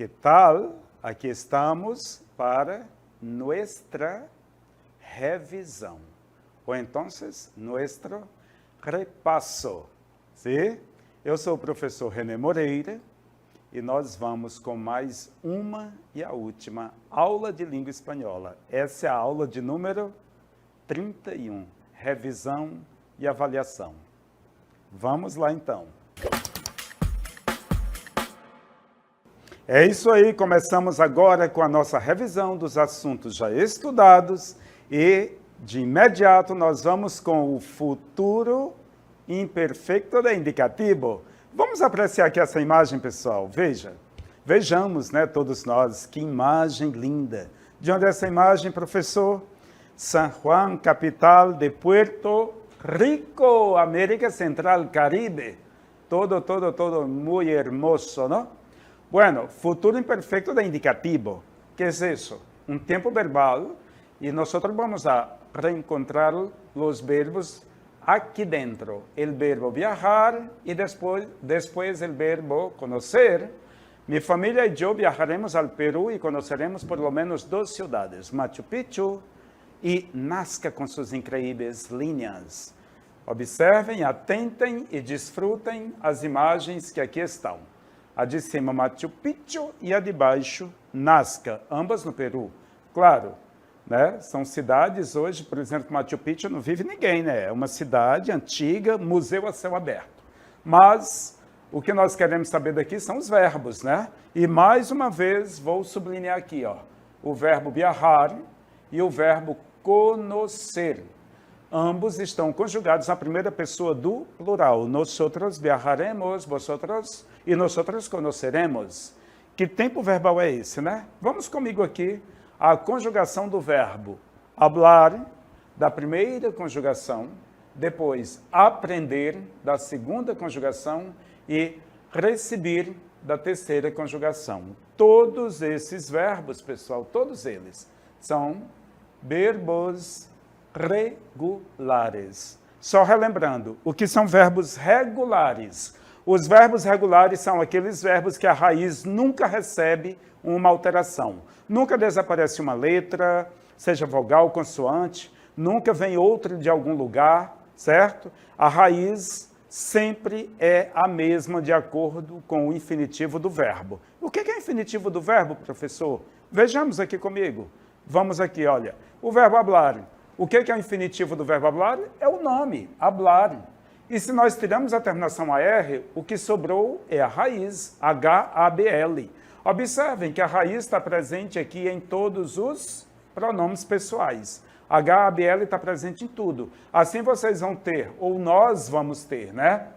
Que tal? Aqui estamos para nuestra revisão, ou então, nuestro repasso. Sim? Eu sou o professor René Moreira e nós vamos com mais uma e a última aula de língua espanhola. Essa é a aula de número 31, revisão e avaliação. Vamos lá então. É isso aí, começamos agora com a nossa revisão dos assuntos já estudados e, de imediato, nós vamos com o futuro imperfeito de indicativo. Vamos apreciar aqui essa imagem, pessoal. Vejamos, né, todos nós, que imagem linda. De onde é essa imagem, professor? San Juan, capital de Puerto Rico, América Central, Caribe. Todo muy hermoso, ¿no? Bueno, futuro imperfecto de indicativo. ¿Qué es eso? Un tiempo verbal y nosotros vamos a reencontrar los verbos aquí dentro. El verbo viajar y después el verbo conocer. Mi familia y yo viajaremos al Perú y conoceremos por lo menos 2 ciudades, Machu Picchu y Nazca con sus increíbles líneas. Observem, atentem e desfrutem as imagens que aqui estão. A de cima, Machu Picchu, e a de baixo, Nazca, ambas no Peru. Claro, né? São cidades hoje, por exemplo, Machu Picchu não vive ninguém, né? É uma cidade antiga, museu a céu aberto. Mas o que nós queremos saber daqui são os verbos, né? E mais uma vez vou sublinhar aqui, ó, o verbo viajar e o verbo conocer. Ambos estão conjugados na primeira pessoa do plural. Nosotros viajaremos, vosotros e nosotros conoceremos. Que tempo verbal é esse, né? Vamos comigo aqui a conjugação do verbo hablar, da primeira conjugação, depois aprender, da segunda conjugação e receber, da terceira conjugação. Todos esses verbos, pessoal, todos eles, são verbos regulares. Só relembrando, o que são verbos regulares? Os verbos regulares são aqueles verbos que a raiz nunca recebe uma alteração. Nunca desaparece uma letra, seja vogal, consoante, nunca vem outra de algum lugar, certo? A raiz sempre é a mesma de acordo com o infinitivo do verbo. O que é infinitivo do verbo, professor? Vejamos aqui comigo. Vamos aqui, olha. O verbo hablar. O que é o infinitivo do verbo hablar? É o nome, hablar. E se nós tiramos a terminação AR, o que sobrou é a raiz, H-A-B-L. Observem que a raiz está presente aqui em todos os pronomes pessoais. H-A-B-L está presente em tudo. Assim vocês vão ter, ou nós vamos ter, né?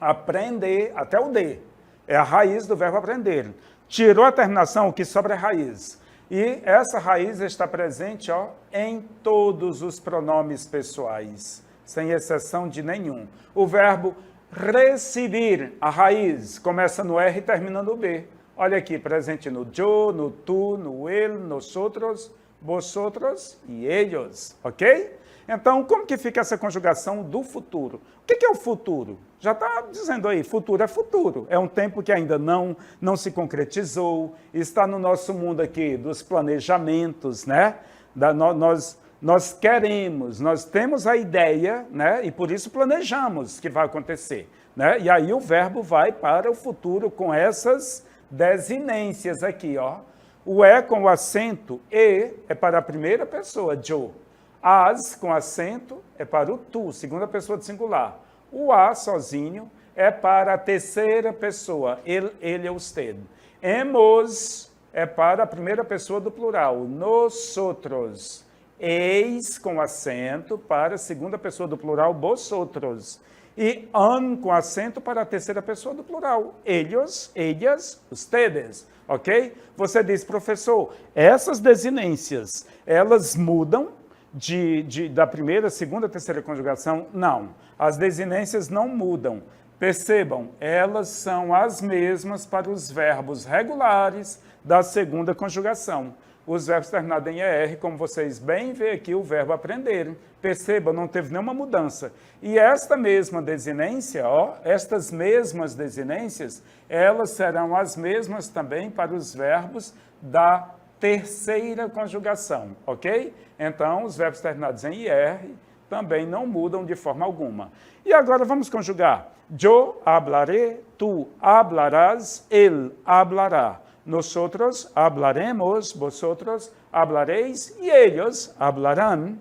Aprender, até o D. É a raiz do verbo aprender. Tirou a terminação, o que sobra é a raiz. E essa raiz está presente, ó, em todos os pronomes pessoais, sem exceção de nenhum. O verbo receber, a raiz, começa no R e termina no B. Olha aqui, presente no yo, no tu, no el, nosotros, vosotros e ellos, ok? Então, como que fica essa conjugação do futuro? O que é o futuro? Já está dizendo aí, futuro é futuro. É um tempo que ainda não se concretizou, está no nosso mundo aqui dos planejamentos, né? Nós queremos, nós temos a ideia, né? E por isso planejamos que vai acontecer, né? E aí o verbo vai para o futuro com essas desinências aqui, ó. O é com o acento e é para a primeira pessoa, yo. As, com acento, é para o tu, segunda pessoa de singular. O a, sozinho, é para a terceira pessoa, ele, usted. Hemos é para a primeira pessoa do plural, nosotros. Eis, com acento, para a segunda pessoa do plural, vosotros. E an, com acento, para a terceira pessoa do plural, ellos, ellas, ustedes. Ok? Você diz, professor, essas desinências, elas mudam da primeira, segunda, terceira conjugação? Não. As desinências não mudam. Percebam, elas são as mesmas para os verbos regulares da segunda conjugação. os verbos terminados em ER, como vocês bem veem aqui, o verbo aprender. Perceba, não teve nenhuma mudança. E esta mesma desinência, ó, estas mesmas desinências, elas serão as mesmas também para os verbos da terceira conjugação, ok? Então, os verbos terminados em IR também não mudam de forma alguma. E agora vamos conjugar. Yo hablaré, tú hablarás, él hablará. Nosotros hablaremos, vosotros hablaréis e ellos hablarán.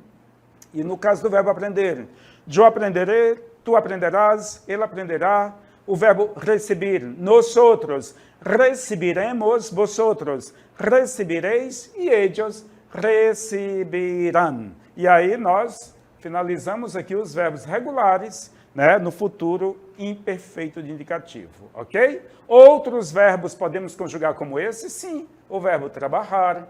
E no caso do verbo aprender, yo aprenderé, tú aprenderás, ele aprenderá. O verbo receber, nosotros recibiremos, vosotros recebireis e ellos recibirán. E aí nós finalizamos aqui os verbos regulares, né, no futuro imperfeito de indicativo, ok? Outros verbos podemos conjugar como esse? Sim, o verbo trabalhar,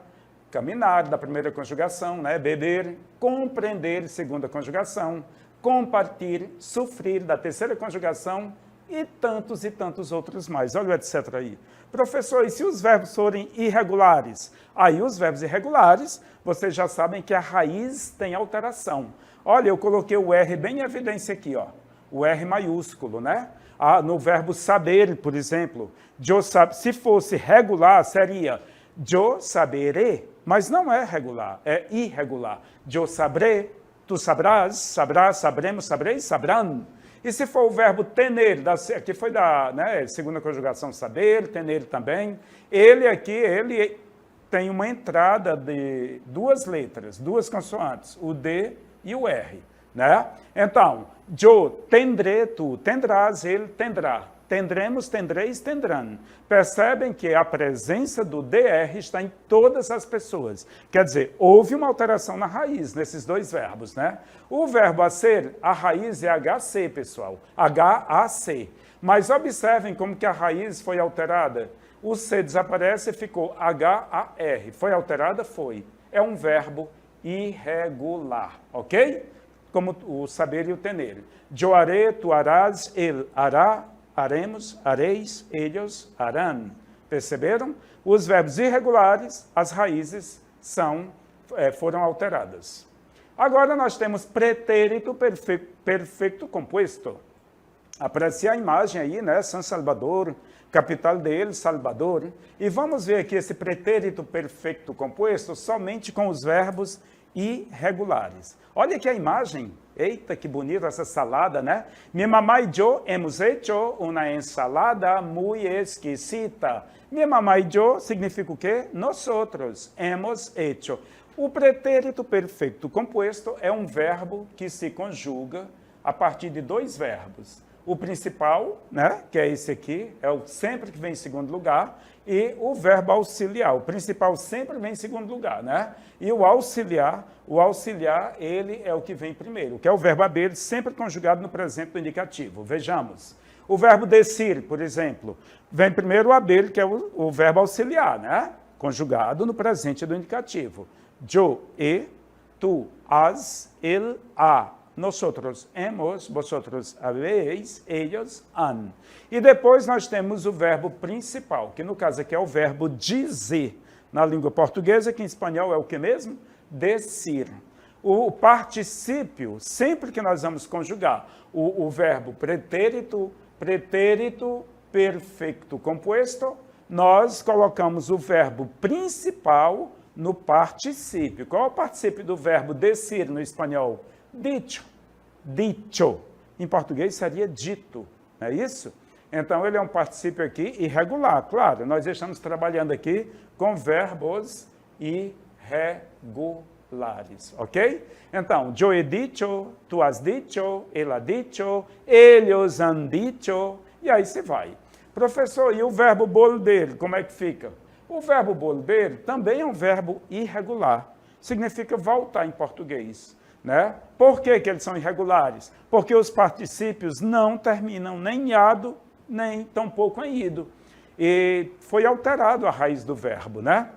caminhar, da primeira conjugação, né, beber, compreender, segunda conjugação, compartilhar, sofrer, da terceira conjugação, e tantos outros mais. Olha o etc. aí. Professor, e se os verbos forem irregulares? Aí os verbos irregulares, vocês já sabem que a raiz tem alteração. Olha, eu coloquei o R bem em evidência aqui, ó. O R maiúsculo, né? No verbo saber, por exemplo, se fosse regular, seria yo saberé, mas não é regular, é irregular. Yo sabré, tu sabrás, sabrás, sabremos, sabreis, sabrão. E se for o verbo tener, aqui foi da, né, segunda conjugação saber, tener também, ele tem uma entrada de duas letras, duas consoantes, o D e o R, né? Então, yo tendré, tu tendrás, ele tendrá. Tendremos, tendreis, tendrão. Percebem que a presença do DR está em todas as pessoas. Quer dizer, houve uma alteração na raiz, nesses dois verbos, né? O verbo a ser, a raiz é HC, pessoal. HAC. Mas observem como que a raiz foi alterada. O C desaparece e ficou HAR. Foi alterada? Foi. É um verbo irregular, ok? Como o saber e o tener. Eu haré, tu harás, ele hará, haremos, hareis, eles harão. Perceberam? Os verbos irregulares, as raízes foram alteradas. Agora nós temos pretérito perfeito composto. Aparece a imagem aí, né? San Salvador, capital dele, Salvador. E vamos ver aqui esse pretérito perfeito composto somente com os verbos irregulares. Olha aqui a imagem. Eita, que bonita essa salada, né? Mi mamá y yo hemos hecho una ensalada muy exquisita. Mi mamá y yo significa o quê? Nosotros hemos hecho. O pretérito perfeito composto é um verbo que se conjuga a partir de dois verbos. O principal, né, que é esse aqui, é o sempre que vem em segundo lugar, e o verbo auxiliar. O principal sempre vem em segundo lugar, né? E o auxiliar, ele é o que vem primeiro, que é o verbo haber, sempre conjugado no presente do indicativo. Vejamos. O verbo descer, por exemplo, vem primeiro o haber, que é o verbo auxiliar, né? Conjugado no presente do indicativo. Yo, tu, has, ele, ha. Nosotros hemos, vosotros habéis, ellos han. E depois nós temos o verbo principal, que no caso aqui é o verbo dizer. Na língua portuguesa, que em espanhol é o que mesmo? Decir. O particípio, sempre que nós vamos conjugar o verbo pretérito perfeito composto, nós colocamos o verbo principal no particípio. Qual é o particípio do verbo decir no espanhol? Dicho. Dicho. Em português seria dito, não é isso? Então, ele é um particípio aqui irregular. Claro, nós estamos trabalhando aqui com verbos irregulares, ok? Então, yo he dicho, tu has dicho, ele ha dicho, ellos han dicho, e aí se vai. Professor, e o verbo volver, como é que fica? O verbo volver também é um verbo irregular. Significa voltar em português. Né? Por que eles são irregulares? Porque os particípios não terminam nem em ado, nem tampouco em ido. E foi alterado a raiz do verbo, né?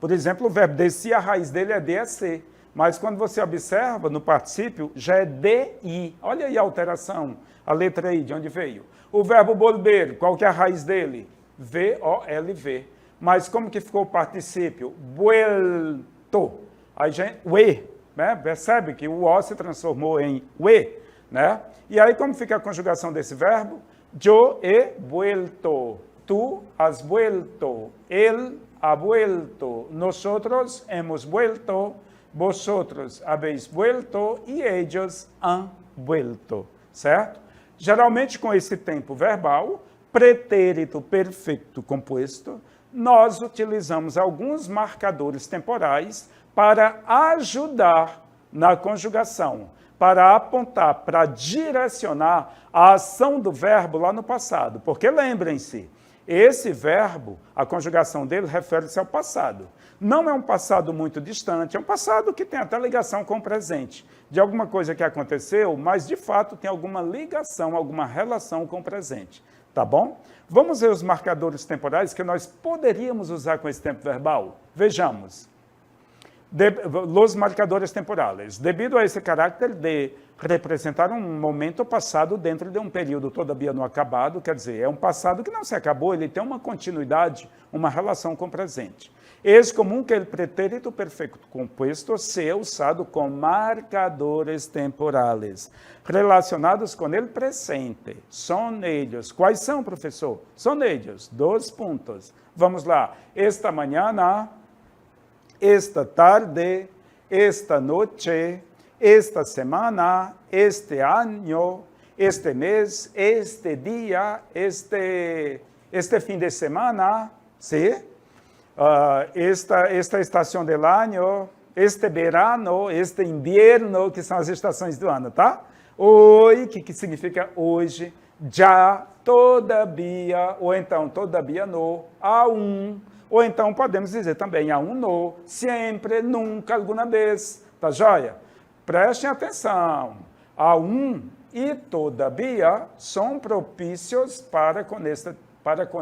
Por exemplo, o verbo descer, a raiz dele é DSC. Mas quando você observa no particípio, já é DI. Olha aí a alteração, a letra I, de onde veio. O verbo volver, qual que é a raiz dele? VOLV. Mas como que ficou o particípio? Vuelto. Aí, gente, ue, né? Percebe que o O se transformou em ue, né? E aí, como fica a conjugação desse verbo? Yo he vuelto. Tú has vuelto. Él ha vuelto. Nosotros hemos vuelto. Vosotros habéis vuelto. E ellos han vuelto. Certo? Geralmente, com esse tempo verbal, pretérito perfeito composto, nós utilizamos alguns marcadores temporais para ajudar na conjugação, para apontar, para direcionar a ação do verbo lá no passado. Porque lembrem-se, esse verbo, a conjugação dele refere-se ao passado. Não é um passado muito distante, é um passado que tem até ligação com o presente, de alguma coisa que aconteceu, mas de fato tem alguma ligação, alguma relação com o presente. Tá bom? Vamos ver os marcadores temporais que nós poderíamos usar com esse tempo verbal. Vejamos. Los marcadores temporales. Debido a esse caráter de representar um momento passado dentro de um período todavia não acabado, quer dizer, é um passado que não se acabou, ele tem uma continuidade, uma relação com o presente. É comum que o pretérito perfeito composto seja usado com marcadores temporales relacionados com o presente. São eles. Quais são, professor? São eles. 2 pontos. Vamos lá. Esta manhã, esta tarde, esta noite, esta semana, este ano, este mês, este dia, este fim de semana, sim? Esta estação do ano, este verano, este inverno, que são as estações do ano, tá? Hoje, que significa hoje, já, todavia, ou então todavia no, aún, ou então podemos dizer também aún no, sempre, nunca, alguma vez, tá joia? Prestem atenção, aún e todavia são propícios para com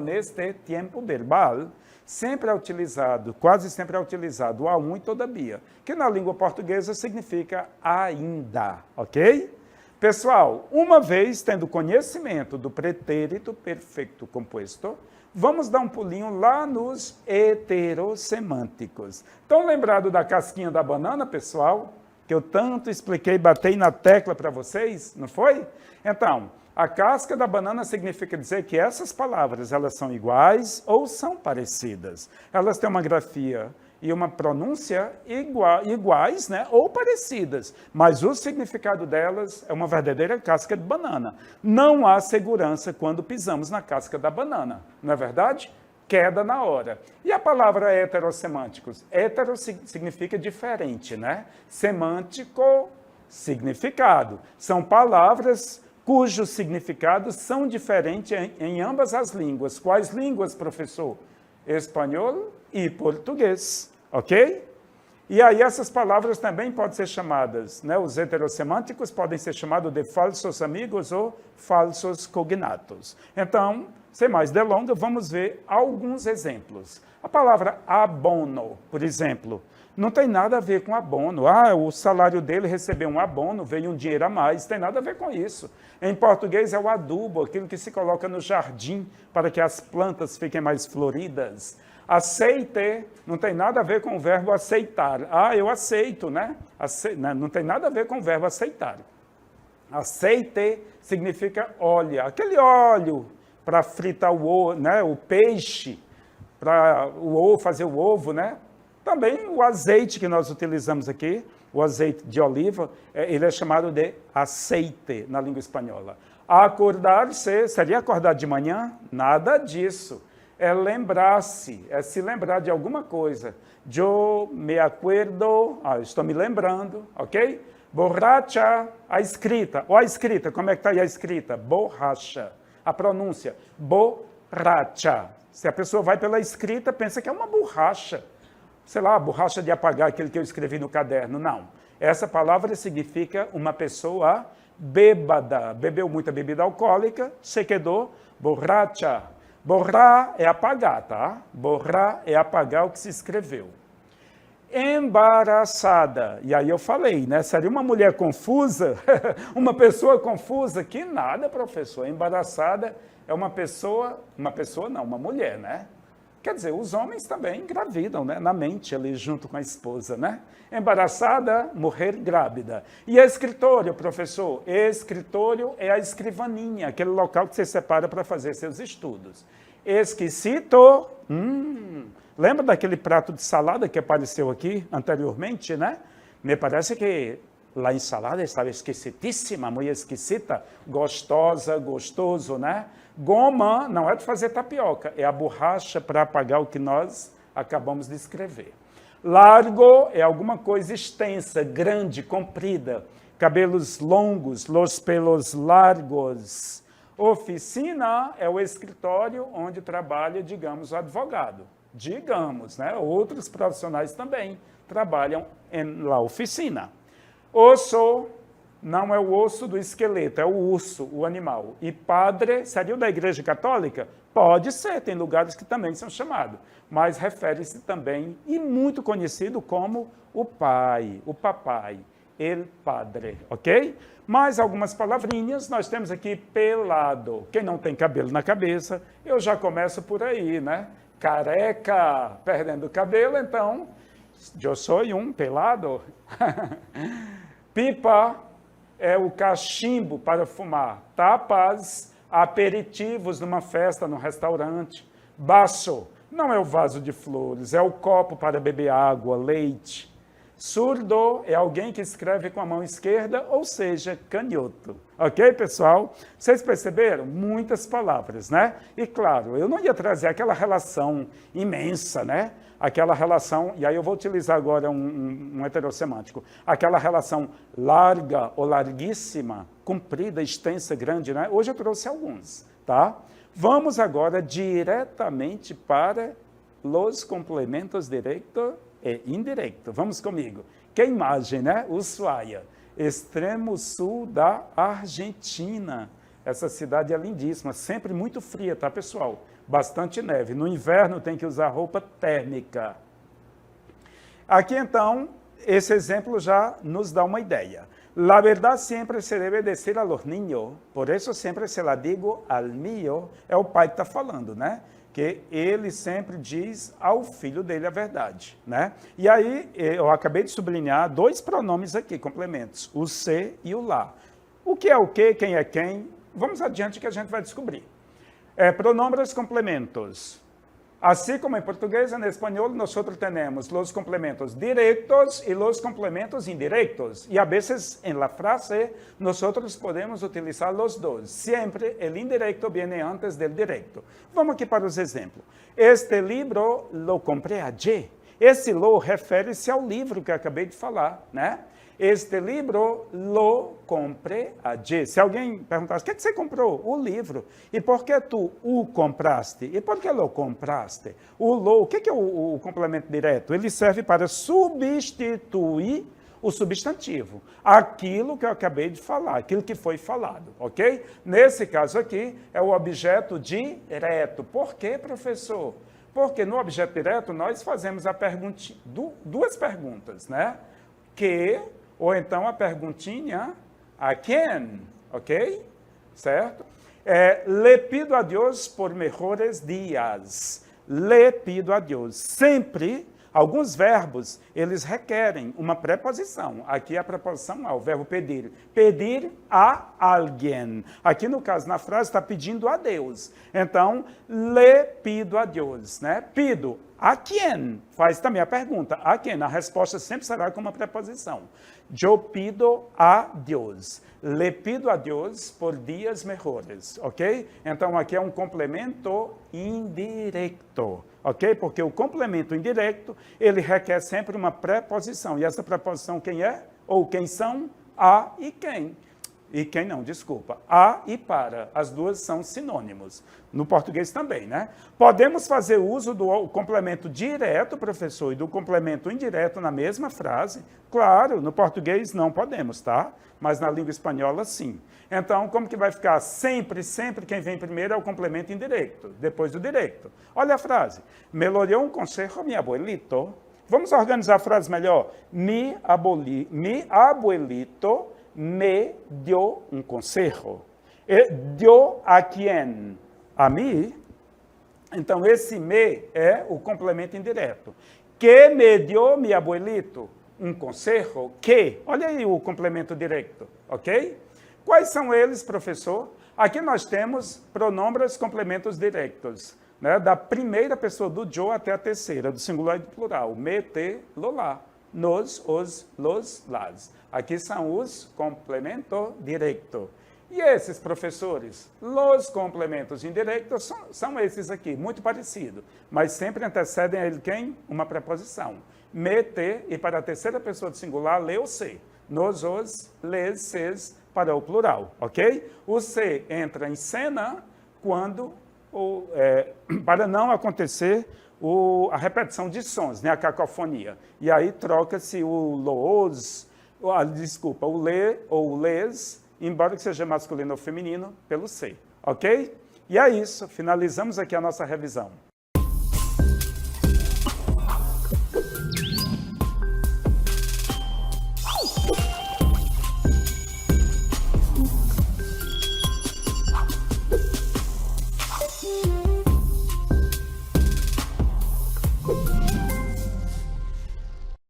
este tempo verbal, sempre é utilizado, quase sempre é utilizado, aún e todavia, que na língua portuguesa significa ainda, ok? Pessoal, uma vez tendo conhecimento do pretérito perfeito composto, vamos dar um pulinho lá nos heterossemânticos. Estão lembrados da casquinha da banana, pessoal? Que eu tanto expliquei, batei na tecla para vocês, não foi? Então, a casca da banana significa dizer que essas palavras, elas são iguais ou são parecidas. Elas têm uma grafia e uma pronúncia iguais, né, ou parecidas, mas o significado delas é uma verdadeira casca de banana. Não há segurança quando pisamos na casca da banana, não é verdade? Queda na hora. E a palavra heterossemânticos? Hetero significa diferente, né? Semântico, significado. São palavras cujos significados são diferentes em ambas as línguas. Quais línguas, professor? Espanhol e português, ok? E aí essas palavras também podem ser chamadas, né? Os heterossemânticos podem ser chamados de falsos amigos ou falsos cognatos. Então, sem mais delongas, vamos ver alguns exemplos. A palavra abono, por exemplo, não tem nada a ver com abono. O salário dele recebeu um abono, veio um dinheiro a mais, tem nada a ver com isso. Em português é o adubo, aquilo que se coloca no jardim para que as plantas fiquem mais floridas. Aceite não tem nada a ver com o verbo aceitar. Eu aceito, né? Não tem nada a ver com o verbo aceitar. Aceite significa olha, aquele óleo para fritar o ovo, né? O peixe, para o ovo, fazer o ovo, né? Também o azeite que nós utilizamos aqui, o azeite de oliva, ele é chamado de aceite na língua espanhola. Acordar-se, seria acordar de manhã? Nada disso. É lembrar-se, é se lembrar de alguma coisa. Eu me acuerdo, estou me lembrando, ok? Borracha, a escrita. Ou a escrita, como é que está aí a escrita? Borracha. A pronúncia, borracha. Se a pessoa vai pela escrita, pensa que é uma borracha. Sei lá, a borracha de apagar, aquele que eu escrevi no caderno. Não. Essa palavra significa uma pessoa bêbada. Bebeu muita bebida alcoólica, se quedou borracha. Borrar é apagar, tá? Borrar é apagar o que se escreveu. Embaraçada. E aí eu falei, né? Seria uma mulher confusa? Uma pessoa confusa? Que nada, professor. Embaraçada é uma mulher, né? Quer dizer, os homens também engravidam, né? Na mente, ali junto com a esposa, né? Embaraçada, morrer grávida. E escritório, professor? Escritório é a escrivaninha, aquele local que você separa para fazer seus estudos. Esquisito, lembra daquele prato de salada que apareceu aqui anteriormente, né? Me parece que lá em salada estava esquisitíssima, muito esquisita, gostosa, gostoso, né? Goma não é de fazer tapioca, é a borracha para apagar o que nós acabamos de escrever. Largo é alguma coisa extensa, grande, comprida. Cabelos longos, los pelos largos. Oficina é o escritório onde trabalha, digamos, o advogado. Digamos, né? Outros profissionais também trabalham na oficina. Osso não é o osso do esqueleto, é o urso, o animal. E padre, seria o da Igreja Católica? Pode ser, tem lugares que também são chamados, mas refere-se também, e muito conhecido como o pai, o papai, el padre, ok? Mais algumas palavrinhas, nós temos aqui pelado. Quem não tem cabelo na cabeça, eu já começo por aí, né? Careca, perdendo o cabelo, então, eu sou um pelado. Pipa é o cachimbo para fumar. Tapas, aperitivos numa festa, num restaurante. Baço não é o vaso de flores, é o copo para beber água, leite. Surdo é alguém que escreve com a mão esquerda, ou seja, canhoto. Ok, pessoal? Vocês perceberam? Muitas palavras, né? E claro, eu não ia trazer aquela relação imensa, né? Aquela relação, e aí eu vou utilizar agora um heterossemântico, aquela relação larga ou larguíssima, comprida, extensa, grande, né? Hoje eu trouxe alguns, tá? Vamos agora diretamente para os complementos direto e indireto. Vamos comigo. Que imagem, né? Ushuaia, extremo sul da Argentina. Essa cidade é lindíssima, sempre muito fria, tá, pessoal? Bastante neve. No inverno tem que usar roupa térmica. Aqui, então, esse exemplo já nos dá uma ideia. La verdad siempre se debe decir a los niños, por eso siempre se la digo al mío, é o pai que está falando, né? Que ele sempre diz ao filho dele a verdade, né? E aí, eu acabei de sublinhar dois pronomes aqui, complementos, o se e o lá. O que é o que, quem é quem? Vamos adiante que a gente vai descobrir. Pronombres complementos. Assim como em português, em espanhol, nós temos os complementos diretos e os complementos indirectos. E a vezes, em la frase, nós podemos utilizar os dois. Sempre o indirecto vem antes do direto. Vamos aqui para os exemplos. Este livro lo comprei ayer. Esse lo refere-se ao livro que eu acabei de falar, né? Este livro lo comprei ayer. Se alguém perguntasse, o que você comprou? O livro. E por que tu o compraste? E por que lo compraste? O lo, o que é o complemento direto? Ele serve para substituir o substantivo. Aquilo que eu acabei de falar, aquilo que foi falado, ok? Nesse caso aqui, é o objeto direto. Por quê, professor? Porque no objeto direto nós fazemos duas perguntas, né? Que... ou então a perguntinha, a quem, ok? Certo? Le pido a Deus por mejores dias. Le pido a Deus. Sempre, alguns verbos, eles requerem uma preposição. Aqui é a preposição ao verbo pedir. Pedir a alguém. Aqui, no caso, na frase, está pedindo a Deus. Então, le pido a Deus, né? Pido. A quem? Faz também a pergunta. A quem? A resposta sempre será com uma preposição. Eu pido a Deus. Le pido a Deus por dias melhores, ok? Então, aqui é um complemento indireto, ok? Porque o complemento indireto, ele requer sempre uma preposição. E essa preposição quem é? Ou quem são? A e quem. E quem não, desculpa. A e para. As duas são sinônimos. No português também, né? Podemos fazer uso do complemento direto, professor, e do complemento indireto na mesma frase? Claro, no português não podemos, tá? Mas na língua espanhola, sim. Então, como que vai ficar? Sempre, sempre quem vem primeiro é o complemento indireto, depois do direto. Olha a frase. Me lo dio un consejo mi abuelito. Vamos organizar a frase melhor. Mi abuelito me dio un consejo. Dio a quién? A mí. Então, esse me é o complemento indireto. Que me dio mi abuelito? Um conselho? Que? Olha aí o complemento direto, ok? Quais são eles, professor? Aqui nós temos pronombres complementos diretos, né? Da primeira pessoa do yo até a terceira, do singular e do plural. Me, te, lo, la. Nos, os, los, las. Aqui são os complementos diretos. E esses, professores? Los complementos indiretos são esses aqui, muito parecidos, mas sempre antecedem a ele quem? Uma preposição. Me, te, e para a terceira pessoa do singular, le ou se. Nos, os, les, ses, para o plural, ok? O se entra em cena quando, para não acontecer a repetição de sons, né? A cacofonia. E aí troca-se o los, o le ou o les, embora que seja masculino ou feminino, pelo se, ok? E é isso, finalizamos aqui a nossa revisão.